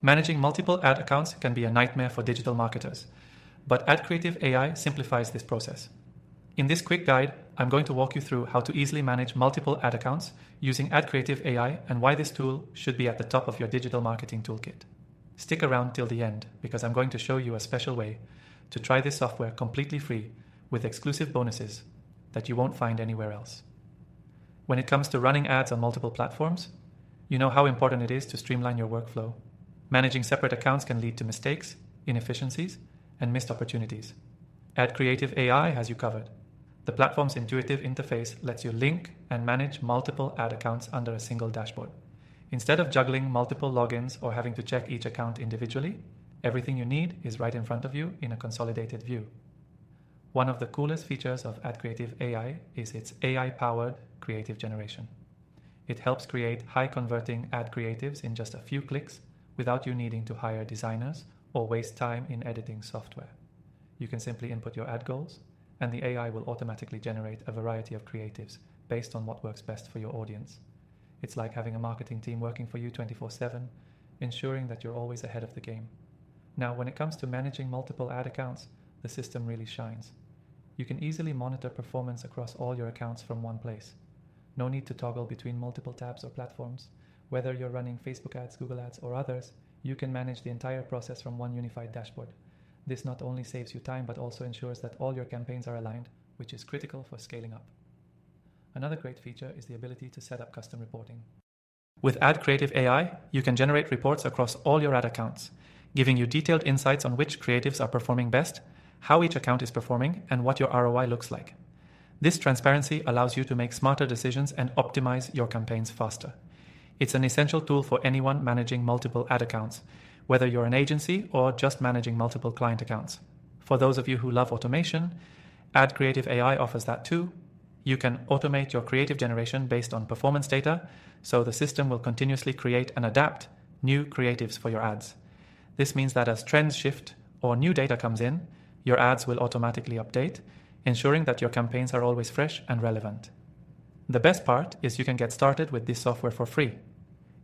Managing multiple ad accounts can be a nightmare for digital marketers, but AdCreative AI simplifies this process. In this quick guide, I'm going to walk you through how to easily manage multiple ad accounts using AdCreative AI and why this tool should be at the top of your digital marketing toolkit. Stick around till the end because I'm going to show you a special way to try this software completely free with exclusive bonuses that you won't find anywhere else. When it comes to running ads on multiple platforms, you know how important it is to streamline your workflow. Managing separate accounts can lead to mistakes, inefficiencies, and missed opportunities. AdCreative AI has you covered. The platform's intuitive interface lets you link and manage multiple ad accounts under a single dashboard. Instead of juggling multiple logins or having to check each account individually, everything you need is right in front of you in a consolidated view. One of the coolest features of AdCreative AI is its AI-powered creative generation. It helps create high-converting ad creatives in just a few clicks without you needing to hire designers or waste time in editing software. You can simply input your ad goals, and the AI will automatically generate a variety of creatives based on what works best for your audience. It's like having a marketing team working for you 24/7, ensuring that you're always ahead of the game. Now, when it comes to managing multiple ad accounts, the system really shines. You can easily monitor performance across all your accounts from one place. No need to toggle between multiple tabs or platforms. Whether you're running Facebook ads, Google ads, or others, you can manage the entire process from one unified dashboard. This not only saves you time, but also ensures that all your campaigns are aligned, which is critical for scaling up. Another great feature is the ability to set up custom reporting. With AdCreative AI, you can generate reports across all your ad accounts, giving you detailed insights on which creatives are performing best, how each account is performing, and what your ROI looks like. This transparency allows you to make smarter decisions and optimize your campaigns faster. It's an essential tool for anyone managing multiple ad accounts, whether you're an agency or just managing multiple client accounts. For those of you who love automation, AdCreative AI offers that too. You can automate your creative generation based on performance data, so the system will continuously create and adapt new creatives for your ads. This means that as trends shift or new data comes in, your ads will automatically update, ensuring that your campaigns are always fresh and relevant. The best part is you can get started with this software for free.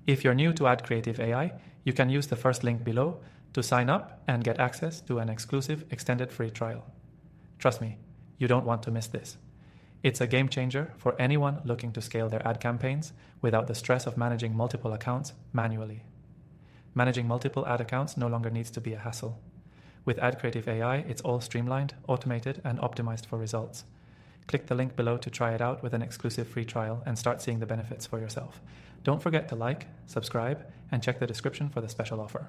If you're new to AdCreative AI, you can use the first link below to sign up and get access to an exclusive extended free trial. Trust me, you don't want to miss this. It's a game changer for anyone looking to scale their ad campaigns without the stress of managing multiple accounts manually. Managing multiple ad accounts no longer needs to be a hassle. With AdCreative AI, it's all streamlined, automated, and optimized for results. Click the link below to try it out with an exclusive free trial and start seeing the benefits for yourself. Don't forget to like, subscribe, and check the description for the special offer.